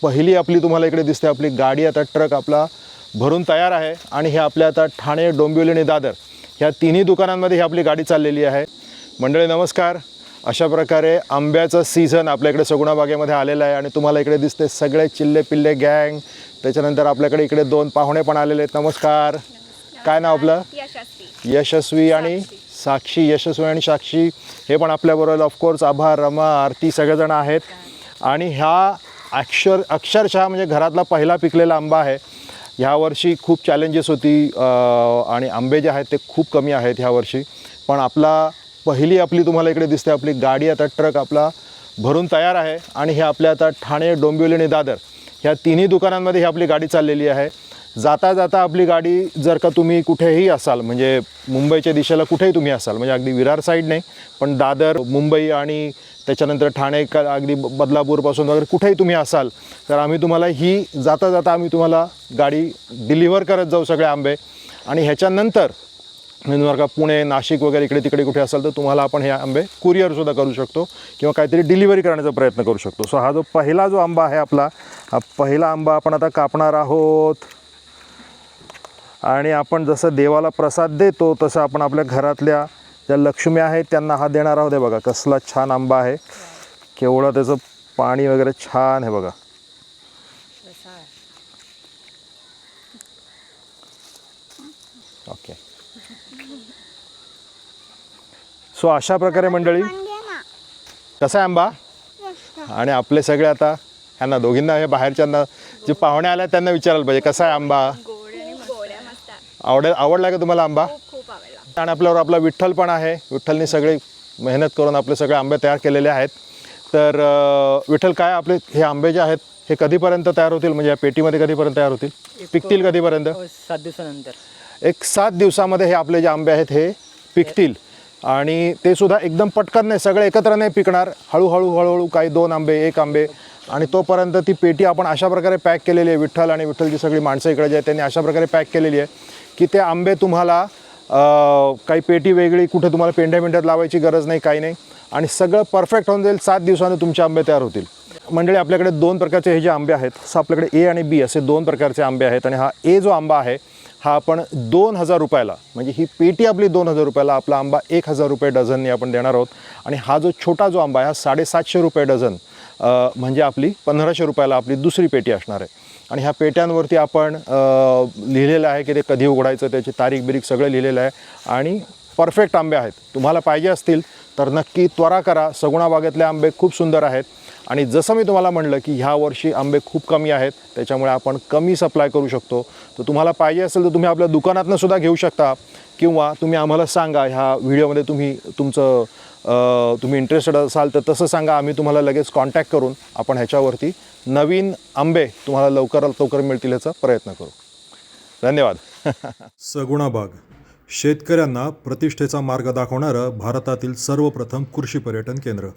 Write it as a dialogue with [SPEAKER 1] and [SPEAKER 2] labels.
[SPEAKER 1] पहिली आपली तुम्हाला इकडे दिसते आपली गाडी, आता ट्रक आपला भरून तयार आहे आणि हे आपल्या आता ठाणे, डोंबिवली आणि दादर ह्या तिन्ही दुकानांमध्ये ही आपली गाडी चाललेली आहे। मंडळी नमस्कार। अशा प्रकारे आंब्याचा सीझन आपल्याकडे सगुणा बागेमध्ये आलेला आहे आणि तुम्हाला इकडे दिसते सगळे चिल्ले पिल्ले गँग। त्याच्यानंतर आपल्याकडे इकडे दोन पाहुणे पण आलेले आहेत। नमस्कार। काय नाव आपलं? यशस्वी आणि साक्षी। यशस्वी आणि साक्षी हे पण आपल्याबरोबर ऑफकोर्स आभा, रमा, आरती सगळेजण आहेत। आणि ह्या अक्षरशः म्हणजे घरातला पहिला पिकलेला आंबा आहे। ह्या वर्षी खूप चॅलेंजेस होती आणि आंबे जे आहेत ते खूप कमी आहेत ह्या वर्षी, पण पहिली आपली तुम्हाला इकडे दिसते आपली गाडी, आता ट्रक आपला भरून तयार आहे आणि हे आपल्या आता ठाणे, डोंबिवली आणि दादर ह्या तिन्ही दुकानांमध्ये ही आपली गाडी चाललेली आहे। जाता जाता आपली गाडी जर का तुम्ही कुठेही असाल, म्हणजे मुंबईच्या दिशेला कुठेही तुम्ही असाल, म्हणजे अगदी विरार साईड नाही पण दादर, मुंबई आणि त्याच्यानंतर ठाणे, अगदी बदलापूरपासून वगैरे कुठेही तुम्ही असाल तर आम्ही तुम्हाला ही जाता जाता आम्ही तुम्हाला गाडी डिलिव्हर करत जाऊ सगळे आंबे। आणि ह्याच्यानंतर म्हणजे का पुणे, नाशिक वगैरे इकडे तिकडे कुठे असाल तर तुम्हाला आपण हे आंबे कुरिअरसुद्धा करू शकतो किंवा काहीतरी डिलिव्हरी करण्याचा प्रयत्न करू शकतो। सो हा जो पहिला जो आंबा आहे आपला, हा पहिला आंबा आपण आता कापणार आहोत आणि आपण जसं देवाला प्रसाद देतो तसं आपण आपल्या घरातल्या ज्या लक्ष्मी आहेत त्यांना हा देणार आहोत। हे बघा कसला छान आंबा आहे, केवढं त्याचं पाणी वगैरे छान आहे बघा। ओके, सो अशा प्रकारे मंडळी कसा आहे आंबा। आणि आपले सगळे आता ह्यांना दोघींना, हे बाहेरच्यांना जे पाहुणे आले त्यांना विचारायला पाहिजे कसा आहे आंबा, आवडला का तुम्हाला आंबा? आणि आपल्यावर आपला विठ्ठल पण आहे। विठ्ठलने सगळे मेहनत करून आपले सगळे आंबे तयार केलेले आहेत। तर विठ्ठल, काय आपले हे आंबे जे आहेत हे कधीपर्यंत तयार होतील, म्हणजे या पेटीमध्ये कधीपर्यंत तयार होतील, पिकतील कधीपर्यंत?
[SPEAKER 2] 7 दिवसानंतर।
[SPEAKER 1] एक 7 दिवसामध्ये हे आपले जे आंबे आहेत हे पिकतील। आणि ते सुद्धा एकदम पटकन नाही, सगळे एकत्र नाही पिकणार, हळूहळू हळूहळू काही 2 आंबे, 1 आंबे, आणि तोपर्यंत ती पेटी आपण अशा प्रकारे पॅक केलेली आहे। विठ्ठल आणि विठ्ठलची सगळी माणसं इकडे जे आहेत त्यांनी अशा प्रकारे पॅक केलेली आहे की ते आंबे तुम्हाला काही पेटी वेगळी कुठे तुम्हाला पेंढ्यात लावायची गरज नाही, काही नाही, आणि सगळं परफेक्ट होऊन जाईल। 7 दिवसांनी तुमचे आंबे तयार होतील। मंडळी आपल्याकडे 2 प्रकारचे हे जे आंबे आहेत, सो आपल्याकडे ए आणि बी असे 2 प्रकारचे आंबे आहेत। आणि हा ए जो आंबा आहे हा आपण 2000 रुपयाला, म्हणजे ही पेटी आपली 2000 रुपयाला, आपला आंबा 1000 रुपये डझनने आपण देणार आहोत। आणि हा जो छोटा जो आंबा आहे हा 750 रुपये डझन, म्हणजे आपली 1500 रुपयाला आपली दुसरी पेटी असणार आहे। आणि ह्या पेट्यांवरती आपण लिहिलेलं आहे की ते कधी उघडायचं, त्याची तारीख बिरीख सगळं लिहिलेलं आहे आणि परफेक्ट आंबे आहेत। तुम्हाला पाहिजे असतील तर नक्की त्वरा करा, सगुणा बागेतले आंबे खूप सुंदर आहेत। आणि जसं मी तुम्हाला म्हटलं की ह्या वर्षी आंबे खूप कमी आहेत, त्याच्यामुळे आपण कमी सप्लाय करू शकतो। तर तुम्हाला पाहिजे असेल तर तुम्ही आपल्या दुकानातनं सुद्धा घेऊ शकता किंवा तुम्ही आम्हाला सांगा, ह्या व्हिडिओमध्ये तुम्ही इंटरेस्टेड असाल तर तसं सांगा, आम्ही तुम्हाला लगेच कॉन्टॅक्ट करून आपण ह्याच्यावरती नवीन आंबे तुम्हाला लवकरात लवकर मिळतील याचा प्रयत्न करू। धन्यवाद।
[SPEAKER 3] सगुणा बाग, शेतकऱ्यांना प्रतिष्ठेचा मार्ग दाखवणारं भारतातील सर्वप्रथम कृषी पर्यटन केंद्र।